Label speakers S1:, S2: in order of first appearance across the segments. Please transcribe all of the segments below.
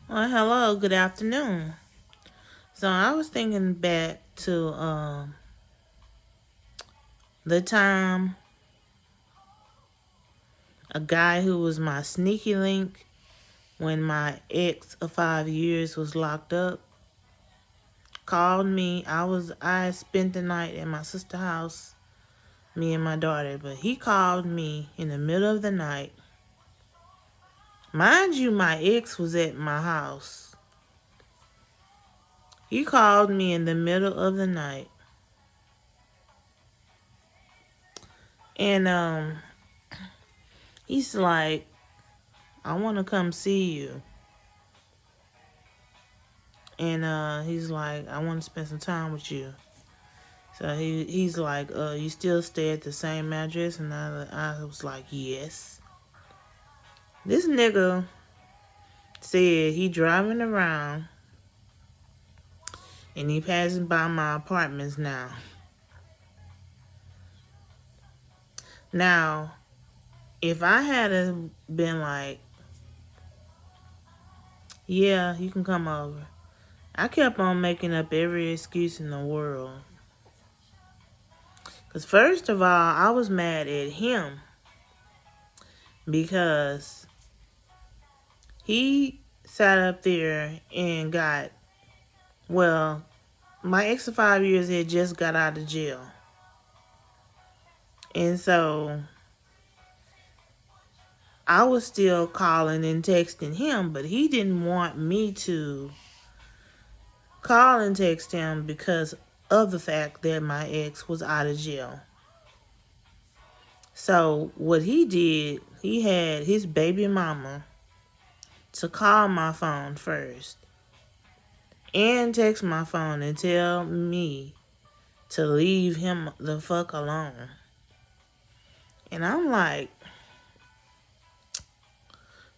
S1: Well, hello, good afternoon. So I was thinking back to the time a guy who was my sneaky link when my ex of 5 years was locked up called me. I spent the night at my sister's house, me and my daughter, but he called me in the middle of the night. Mind you, my ex was at my house. He called me in the middle of the night, and he's like, "I want to come see you." And he's like, "I want to spend some time with you." So he's like, "You still stay at the same address?" And I was like, "Yes." This nigga said he driving around and he passing by my apartments now. Now, if I had been like, "Yeah, you can come over," I kept on making up every excuse in the world. Because first of all, I was mad at him because he sat up there and got, well, my ex of 5 years had just got out of jail. And so I was still calling and texting him, but he didn't want me to call and text him because of the fact that my ex was out of jail. So what he did, he had his baby mama to call my phone first and text my phone and tell me to leave him the fuck alone. And I'm like,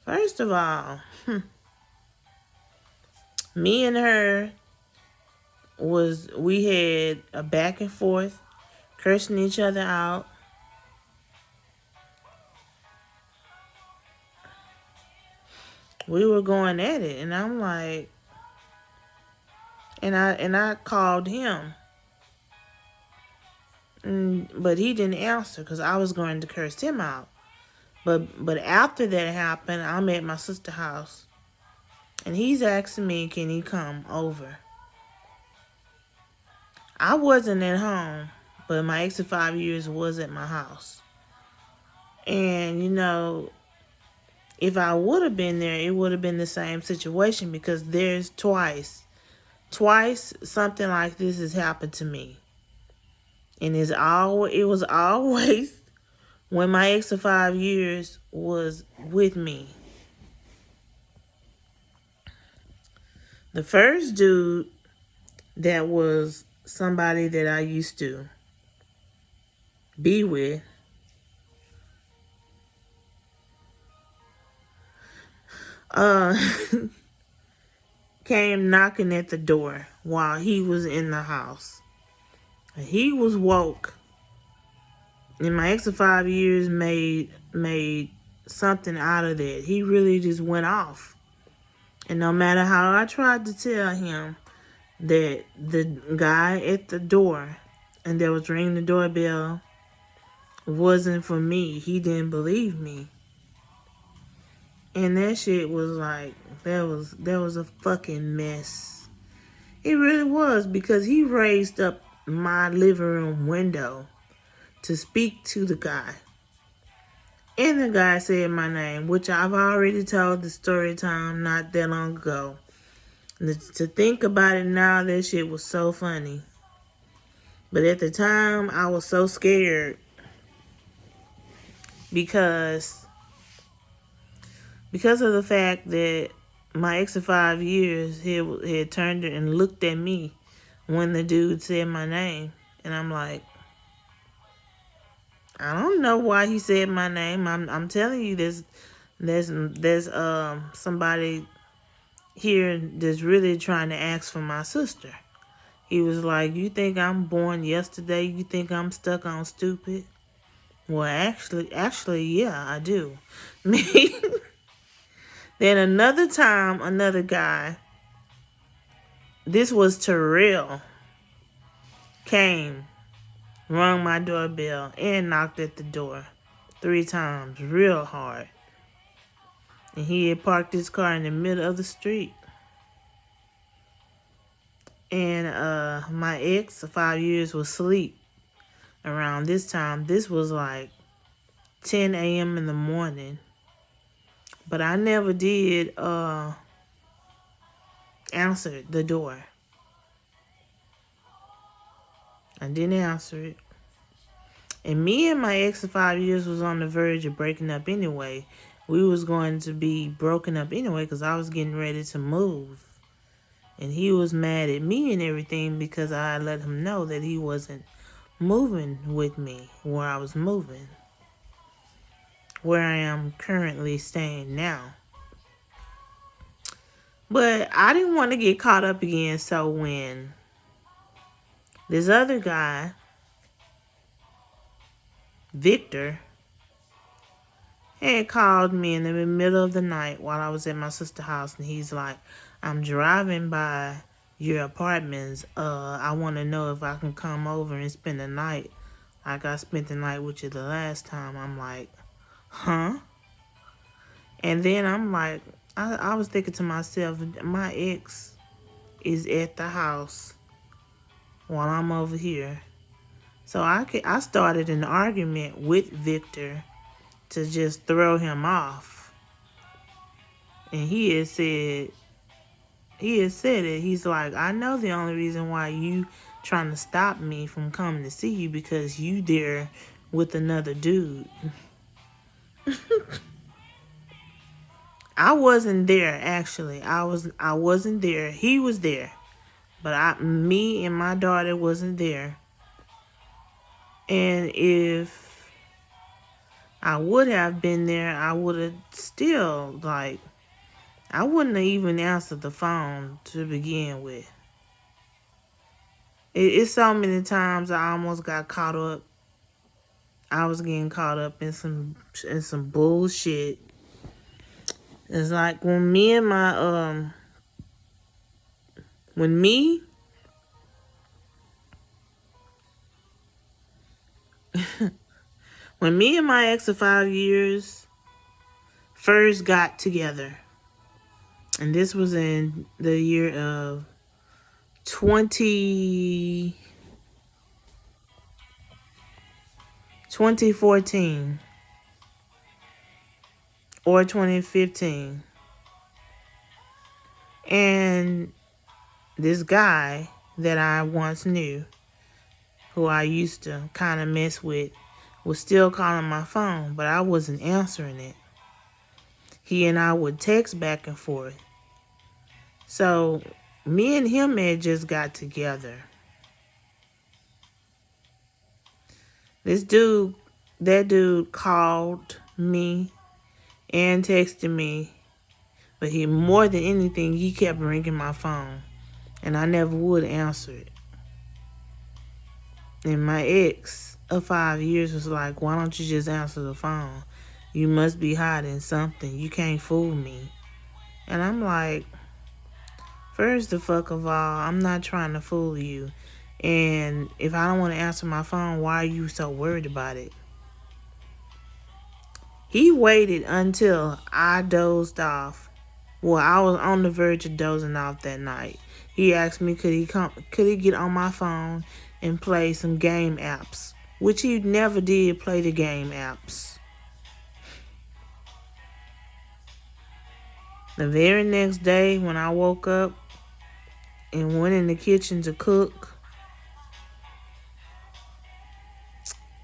S1: first of all, me and her we had a back and forth, cursing each other out. We were going at it, and I'm like, and I called him, but he didn't answer because I was going to curse him out. But after that happened, I'm at my sister's house, and he's asking me, can he come over? I wasn't at home, but my ex of 5 years was at my house. And, if I would have been there, it would have been the same situation because there's twice something like this has happened to me. And it was always when my ex of 5 years was with me. The first dude that was somebody that I used to be with, uh came knocking at the door while he was in the house. He was woke. And my ex of 5 years made something out of that. He really just went off. And no matter how I tried to tell him that the guy at the door and that was ringing the doorbell wasn't for me, he didn't believe me. And that shit was like, that was a fucking mess. It really was, because he raised up my living room window to speak to the guy. And the guy said my name, which I've already told the story time not that long ago. And to think about it now, that shit was so funny. But at the time, I was so scared because of the fact that my ex of 5 years had turned and looked at me when the dude said my name. And I'm like, I don't know why he said my name. I'm telling you, there's somebody here that's really trying to ask for my sister. He was like, "You think I'm born yesterday? You think I'm stuck on stupid?" Well, actually, yeah, I do. Me, Then another time, another guy, this was Terrell, came, rung my doorbell, and knocked at the door 3 times, real hard. And he had parked his car in the middle of the street. And my ex of 5 years was asleep around this time. This was like 10 a.m. in the morning. But I never did answer the door. I didn't answer it. And me and my ex of 5 years was on the verge of breaking up anyway. We was going to be broken up anyway because I was getting ready to move. And he was mad at me and everything because I let him know that he wasn't moving with me where I was moving. Where I am currently staying now. But I didn't want to get caught up again, so when this other guy, Victor, had called me in the middle of the night while I was at my sister's house, and he's like, I'm driving by your apartments. I want to know if I can come over and spend the night like I spent the night with you the last time. I'm like, huh? And then I'm like, I was thinking to myself, my ex is at the house while I'm over here. So I started an argument with Victor to just throw him off. And he had said it. He's like, I know the only reason why you trying to stop me from coming to see you because you there with another dude. I wasn't there actually. I wasn't there. He was there. But me and my daughter wasn't there. And if I would have been there, I would have still, I wouldn't have even answered the phone to begin with. It's so many times I almost got caught up. I was getting caught up in some bullshit. It's like when me and my when me and my ex of 5 years first got together, and this was in the year of 2014 or 2015. And this guy that I once knew, who I used to kind of mess with, was still calling my phone, but I wasn't answering it. He and I would text back and forth. So me and him had just got together. That dude called me and texted me, but he, more than anything, he kept ringing my phone, and I never would answer it. And my ex of 5 years was like, why don't you just answer the phone? You must be hiding something. You can't fool me. And I'm like, first of all, I'm not trying to fool you. And if I don't want to answer my phone, why are you so worried about it? He waited until I dozed off. Well, I was on the verge of dozing off that night. He asked me could he get on my phone and play some game apps, which he never did play the game apps. The very next day when I woke up and went in the kitchen to cook,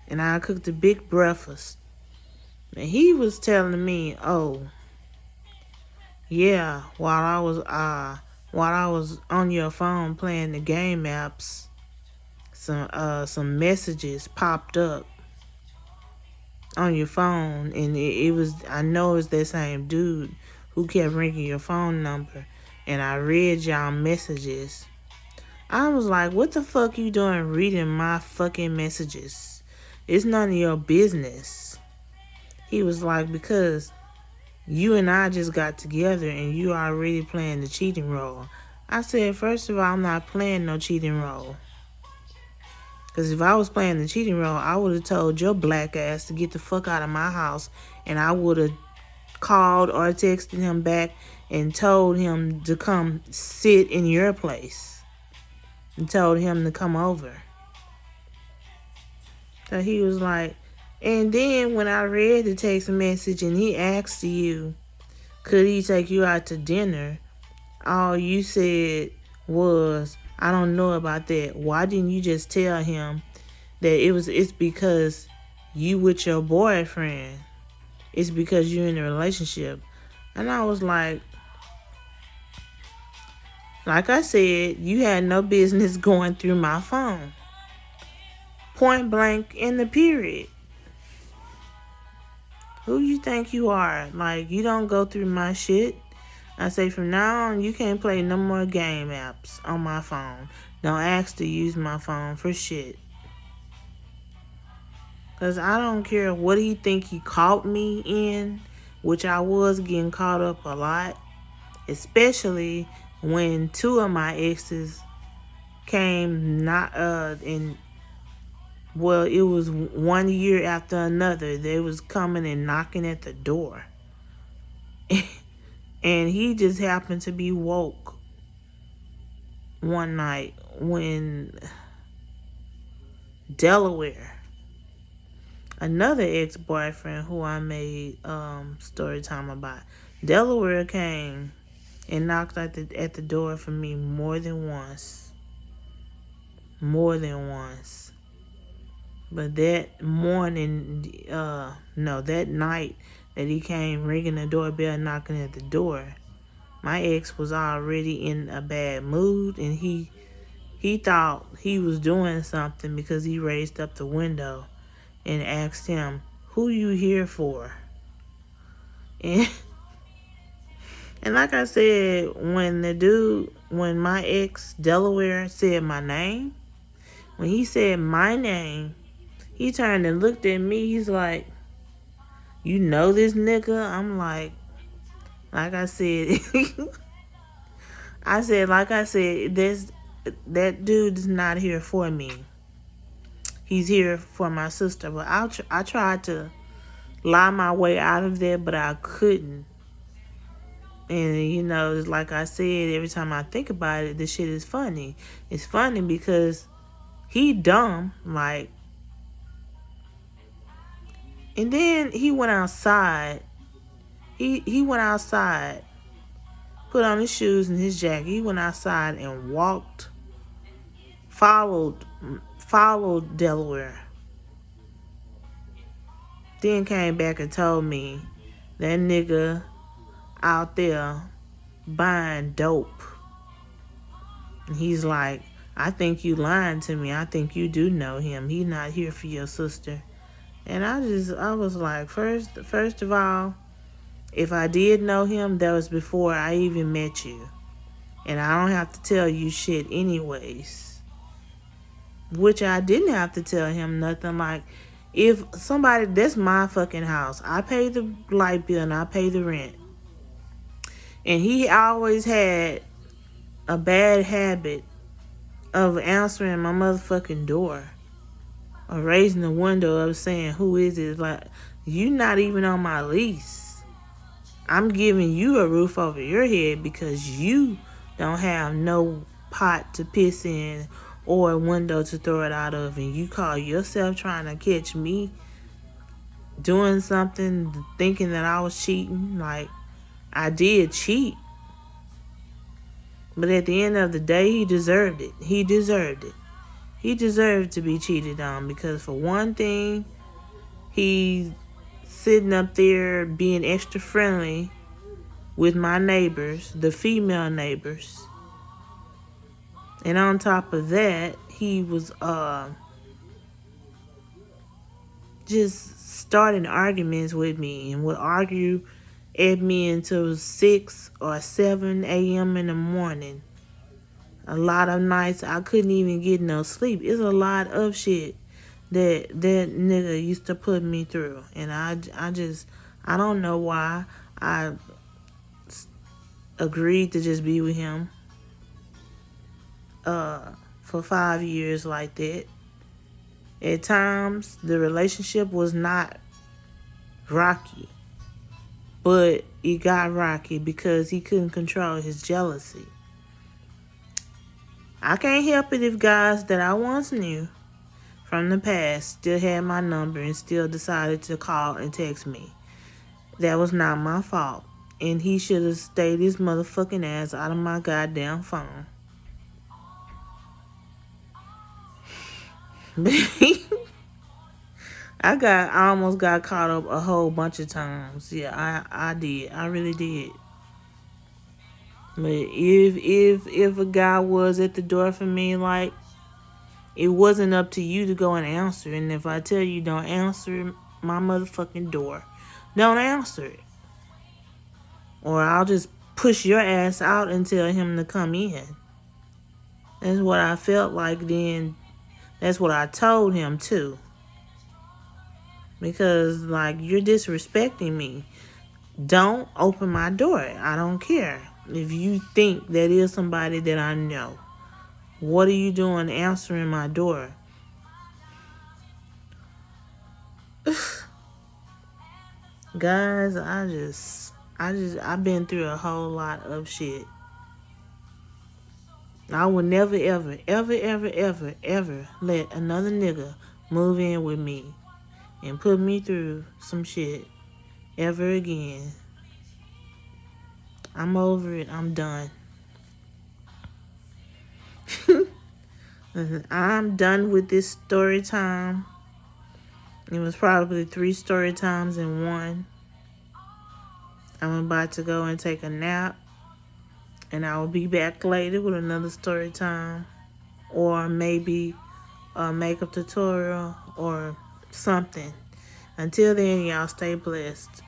S1: and I cooked a big breakfast, and he was telling me, oh, yeah, while I was on your phone playing the game apps, some messages popped up on your phone, and it was, I know it's that same dude who kept ringing your phone number, and I read y'all messages. I was like, what the fuck you doing reading my fucking messages? It's none of your business. He was like, because You and I just got together and you already playing the cheating role. I said, first of all, I'm not playing no cheating role. Because if I was playing the cheating role, I would have told your black ass to get the fuck out of my house. And I would have called or texted him back and told him to come sit in your place. And told him to come over. So he was like, and then when I read the text message and he asked you, could he take you out to dinner? All you said was, I don't know about that. Why didn't you just tell him that it's because you with your boyfriend? It's because you're in a relationship. And I was like I said, you had no business going through my phone. Point blank in the period. Who you think you are? Like, you don't go through my shit. I say from now on, you can't play no more game apps on my phone. Don't ask to use my phone for shit. Because I don't care what he think he caught me in, which I was getting caught up a lot. Especially when two of my exes came well, it was 1 year after another. They was coming and knocking at the door. And he just happened to be woke one night when Delaware, another ex-boyfriend who I made story time about, Delaware came and knocked at the door for me more than once. More than once. But that morning, that night that he came ringing the doorbell, knocking at the door, my ex was already in a bad mood, and he thought he was doing something because he raised up the window and asked him, who you here for? And like I said, when my ex Delaware said my name, when he said my name, he turned and looked at me. He's like, you know this nigga? I'm like I said, that dude is not here for me. He's here for my sister. But I tried to lie my way out of there, but I couldn't. And, it's like I said, every time I think about it, this shit is funny. It's funny because he dumb, like. And then he went outside. He went outside, put on his shoes and his jacket. He went outside and followed Delaware. Then came back and told me that nigga out there buying dope. And he's like, I think you lying to me. I think you do know him. He's not here for your sister. And I was like, first of all, if I did know him, that was before I even met you. And I don't have to tell you shit anyways. Which I didn't have to tell him nothing. Like, if somebody, that's my fucking house. I pay the light bill and I pay the rent. And he always had a bad habit of answering my motherfucking door. Or raising the window up saying, who is it? Like, you not even on my lease. I'm giving you a roof over your head because you don't have no pot to piss in or a window to throw it out of. And you call yourself trying to catch me doing something, thinking that I was cheating. Like, I did cheat. But at the end of the day, he deserved it. He deserved it. He deserved to be cheated on because, for one thing, he's sitting up there being extra friendly with my neighbors, the female neighbors. And on top of that, he was just starting arguments with me and would argue at me until 6 or 7 a.m. in the morning. A lot of nights I couldn't even get no sleep. It's a lot of shit that nigga used to put me through. And I don't know why. I agreed to just be with him for 5 years like that. At times, the relationship was not rocky, but it got rocky because he couldn't control his jealousy. I can't help it if guys that I once knew from the past still had my number and still decided to call and text me. That was not my fault. And he should have stayed his motherfucking ass out of my goddamn phone. I almost got caught up a whole bunch of times. Yeah, I did. I really did. But if a guy was at the door for me, like, it wasn't up to you to go and answer. And if I tell you don't answer my motherfucking door, don't answer it. Or I'll just push your ass out and tell him to come in. That's what I felt like then. That's what I told him too. Because, like, you're disrespecting me. Don't open my door. I don't care. If you think that is somebody that I know, what are you doing answering my door? Guys, I've been through a whole lot of shit. I would never, ever, ever, ever, ever, ever let another nigga move in with me and put me through some shit ever again. I'm over it. I'm done. I'm done with this story time. It was probably 3 story times in one. I'm about to go and take a nap. And I will be back later with another story time. Or maybe a makeup tutorial or something. Until then, y'all stay blessed.